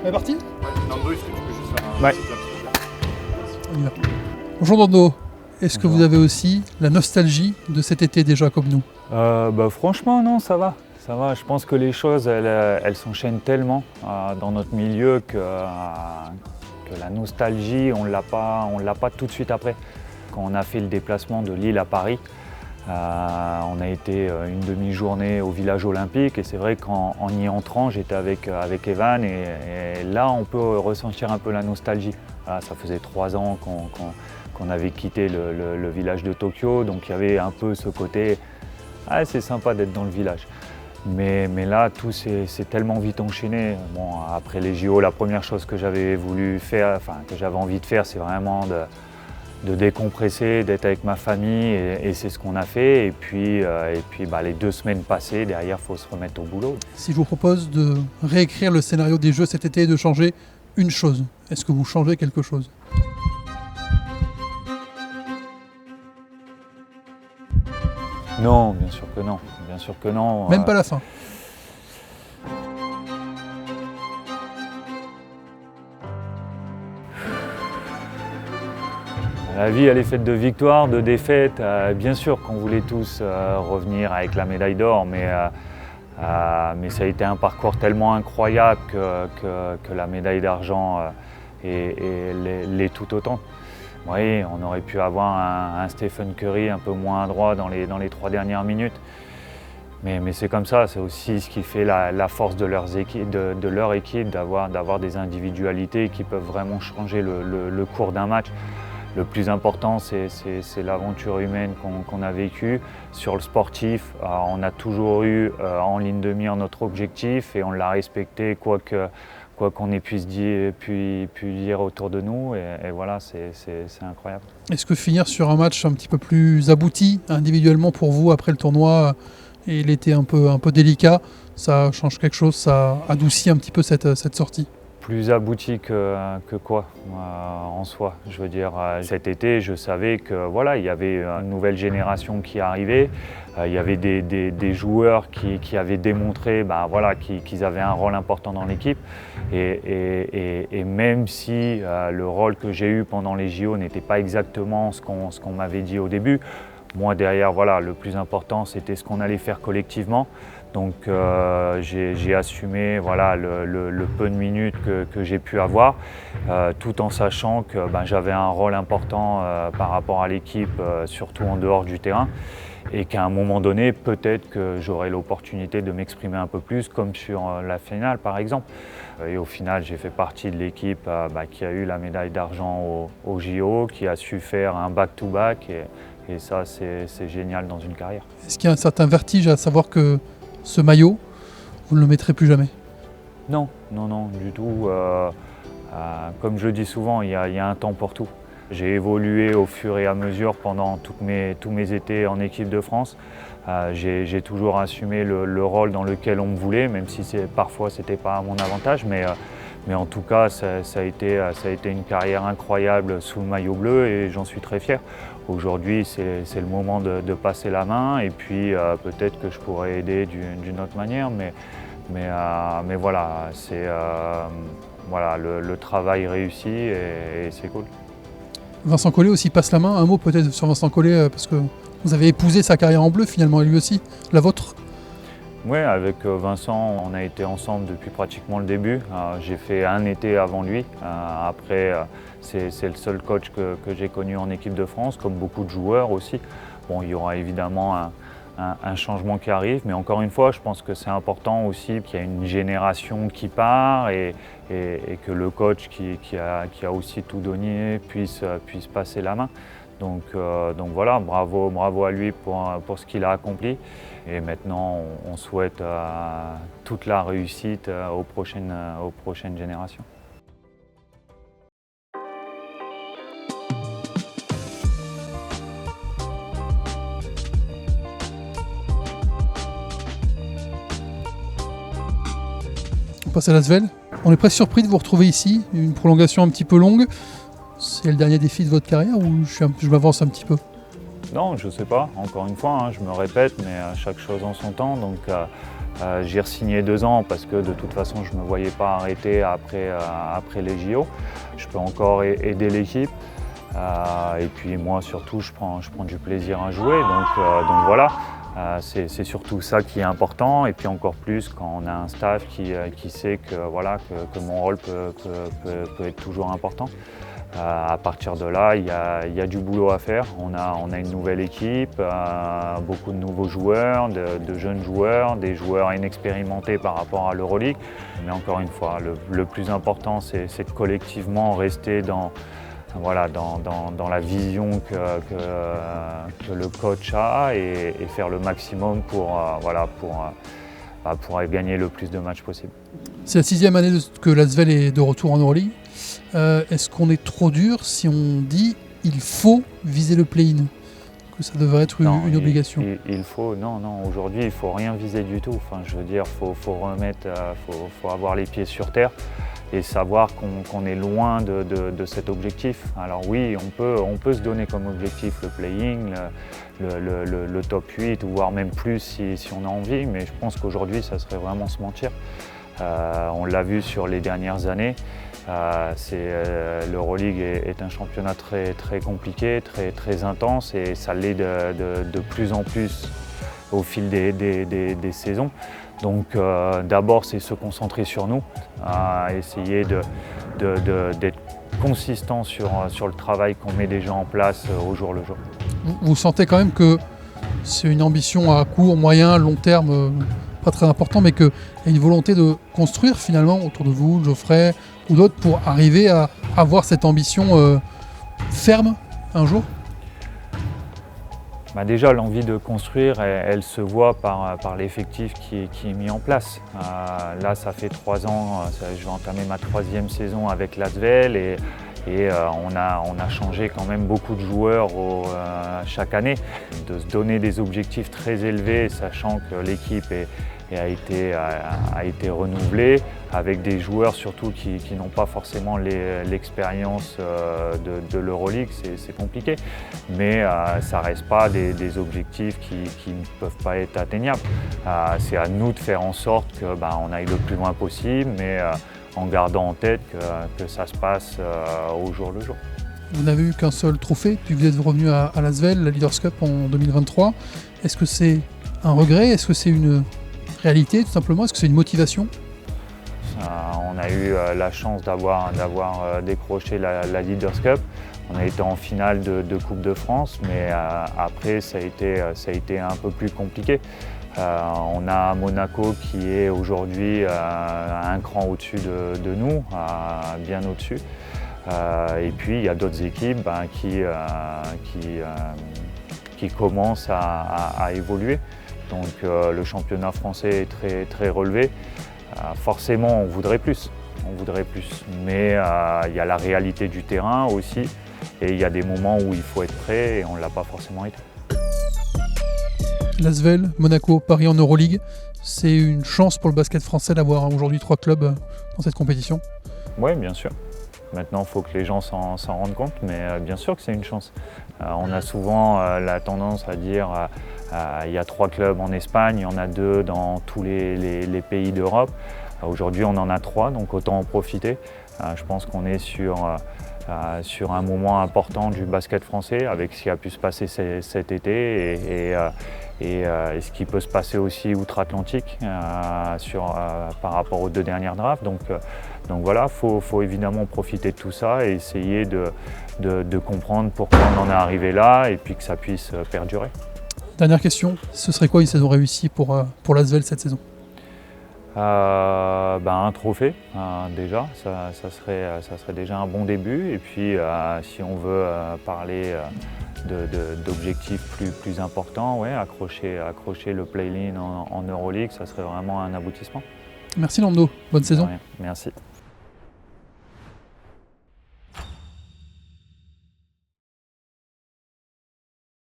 On est parti? Nando, est-ce que tu peux juste faire un Ouais. petit clap, s'il te plaît? On y va. Bonjour Nando, est-ce que Bonjour. vous avez aussi la nostalgie de cet été déjà comme nous? Franchement, non, ça va. Ça va. Je pense que les choses, elles s'enchaînent tellement dans notre milieu que la nostalgie, on l'a pas tout de suite après. Quand on a fait le déplacement de Lille à Paris, on a été une demi-journée au village olympique et c'est vrai qu'en y entrant, j'étais avec Evan et là, on peut ressentir un peu la nostalgie. Voilà, ça faisait 3 ans qu'on avait quitté le village de Tokyo, donc il y avait un peu ce côté « ah, c'est sympa d'être dans le village ». Mais là, tout s'est tellement vite enchaîné. Bon, après les JO, la première chose que j'avais voulu faire, que j'avais envie de faire, c'est vraiment de décompresser, d'être avec ma famille et c'est ce qu'on a fait. Et puis les 2 semaines passées, derrière, il faut se remettre au boulot. Si je vous propose de réécrire le scénario des Jeux cet été et de changer une chose, est-ce que vous changez quelque chose? Non, bien sûr que non. Bien sûr que non. Même pas la fin. La vie, elle est faite de victoires, de défaites. Bien sûr qu'on voulait tous revenir avec la médaille d'or, mais ça a été un parcours tellement incroyable que la médaille d'argent l'est tout autant. Oui, on aurait pu avoir un Stephen Curry un peu moins adroit dans les 3 dernières minutes. Mais c'est comme ça, c'est aussi ce qui fait la force de leur équipe, d'avoir des individualités qui peuvent vraiment changer le cours d'un match. Le plus important, c'est l'aventure humaine qu'on a vécue. Sur le sportif, on a toujours eu en ligne de mire notre objectif et on l'a respecté quoi qu'on ait pu dire autour de nous. Et voilà, c'est incroyable. Est-ce que finir sur un match un petit peu plus abouti individuellement pour vous après le tournoi et l'été un peu délicat, ça change quelque chose, ça adoucit un petit peu cette sortie? Plus abouti que quoi en soi. Je veux dire, cet été, je savais que voilà, il y avait une nouvelle génération qui arrivait. Il y avait des joueurs qui avaient démontré qu'ils avaient un rôle important dans l'équipe. Et même si le rôle que j'ai eu pendant les JO n'était pas exactement ce qu'on m'avait dit au début, moi derrière, voilà, le plus important, c'était ce qu'on allait faire collectivement. Donc j'ai assumé voilà, le peu de minutes que j'ai pu avoir, tout en sachant que j'avais un rôle important par rapport à l'équipe, surtout en dehors du terrain, et qu'à un moment donné, peut-être que j'aurai l'opportunité de m'exprimer un peu plus, comme sur la finale par exemple. Et au final, j'ai fait partie de l'équipe qui a eu la médaille d'argent au JO, qui a su faire un back-to-back, et ça, c'est génial dans une carrière. Est-ce qu'il y a un certain vertige à savoir que ce maillot, vous ne le mettrez plus jamais? Non, du tout. Comme je le dis souvent, il y a un temps pour tout. J'ai évolué au fur et à mesure pendant tous mes étés en équipe de France. J'ai toujours assumé le rôle dans lequel on me voulait, même si parfois ce n'était pas à mon avantage. Mais en tout cas, ça a été une carrière incroyable sous le maillot bleu et j'en suis très fier. Aujourd'hui, c'est le moment de passer la main et puis peut-être que je pourrais aider d'une autre manière. Mais voilà, c'est le travail réussi et c'est cool. Vincent Collet aussi passe la main. Un mot peut-être sur Vincent Collet, parce que vous avez épousé sa carrière en bleu finalement, et lui aussi, la vôtre. Oui, avec Vincent, on a été ensemble depuis pratiquement le début. J'ai fait un été avant lui. Après, c'est le seul coach que j'ai connu en équipe de France, comme beaucoup de joueurs aussi. Bon, il y aura évidemment un changement qui arrive, mais encore une fois, je pense que c'est important aussi qu'il y ait une génération qui part et que le coach qui a aussi tout donné puisse passer la main. Donc voilà, bravo à lui pour ce qu'il a accompli. Et maintenant, on souhaite toute la réussite aux prochaines générations. On passe à l'Asvel. On est presque surpris de vous retrouver ici, une prolongation un petit peu longue. C'est le dernier défi de votre carrière ou je m'avance un petit peu? Non, je ne sais pas, encore une fois, je me répète, mais chaque chose en son temps. Donc J'ai re-signé 2 ans parce que de toute façon je ne me voyais pas arrêter après les JO. Je peux encore aider l'équipe. Et puis moi surtout je prends du plaisir à jouer, donc voilà, c'est surtout ça qui est important, et puis encore plus quand on a un staff qui sait que, voilà, que mon rôle peut être toujours important. À partir de là, il y a du boulot à faire. On a une nouvelle équipe, beaucoup de nouveaux joueurs, de jeunes joueurs, des joueurs inexpérimentés par rapport à l'Euroleague. Mais encore une fois, le plus important c'est de collectivement rester dans la vision que le coach a, et faire le maximum pour gagner le plus de matchs possible. C'est la 6e année que l'Asvel est de retour en Euroleague. Est-ce qu'on est trop dur si on dit il faut viser le play-in, que ça devrait être une obligation? Non, aujourd'hui il ne faut rien viser du tout. Enfin, je veux dire, faut avoir les pieds sur terre et savoir qu'on est loin de cet objectif. Alors oui, on peut se donner comme objectif le play-in, le top 8, voire même plus si on a envie, mais je pense qu'aujourd'hui ça serait vraiment se mentir. On l'a vu sur les dernières années, l'Euroleague est un championnat très, très compliqué, très intense, et ça l'est de plus en plus au fil des saisons. Donc d'abord c'est se concentrer sur nous, essayer d'être consistant sur le travail qu'on met déjà en place au jour le jour. Vous sentez quand même que c'est une ambition à court, moyen, long terme, pas très important, mais qu'il y a une volonté de construire finalement autour de vous, Geoffrey ou d'autres, pour arriver à avoir cette ambition ferme un jour? Déjà, l'envie de construire, elle se voit par l'effectif qui est mis en place. Là, ça fait 3 ans, je vais entamer ma 3e saison avec l'Asvel, et on a changé quand même beaucoup de joueurs chaque année. De se donner des objectifs très élevés, sachant que l'équipe a été renouvelée, avec des joueurs surtout qui n'ont pas forcément l'expérience de l'Euroleague, c'est compliqué. Mais ça ne reste pas des objectifs qui ne peuvent pas être atteignables. C'est à nous de faire en sorte qu'on aille le plus loin possible, mais en gardant en tête que ça se passe au jour le jour. Vous n'avez eu qu'un seul trophée, puis vous êtes revenu à l'Asvel, la Leaders Cup en 2023. Est-ce que c'est un regret? Est-ce que c'est une réalité tout simplement? Est-ce que c'est une motivation? On a eu la chance d'avoir décroché la Leaders Cup. On a été en finale de Coupe de France, mais après ça a été un peu plus compliqué. On a Monaco qui est aujourd'hui un cran au-dessus de nous, bien au-dessus. Et puis il y a d'autres équipes qui commencent à évoluer. Donc le championnat français est très, très relevé. Forcément, on voudrait plus, mais il y a la réalité du terrain aussi, et il y a des moments où il faut être prêt, et on ne l'a pas forcément été. L'Asvel, Monaco, Paris en Euroleague, c'est une chance pour le basket français d'avoir aujourd'hui 3 clubs dans cette compétition? Oui, bien sûr. Maintenant, il faut que les gens s'en rendent compte, mais bien sûr que c'est une chance. On a souvent la tendance à dire il y a 3 clubs en Espagne, il y en a 2 dans tous les pays d'Europe. Aujourd'hui, on en a 3, donc autant en profiter. Je pense qu'on est sur un moment important du basket français, avec ce qui a pu se passer cet été et ce qui peut se passer aussi outre-Atlantique par rapport aux 2 dernières drafts. Donc voilà, faut évidemment profiter de tout ça et essayer de comprendre pourquoi on en est arrivé là, et puis que ça puisse perdurer. Dernière question, ce serait quoi une saison réussie pour l'Asvel cette saison? Un trophée, déjà, ça serait déjà un bon début. Et puis si on veut parler d'objectifs plus importants, ouais, accrocher le play-in en Euroleague, ça serait vraiment un aboutissement. Merci Lando, bonne saison. Merci.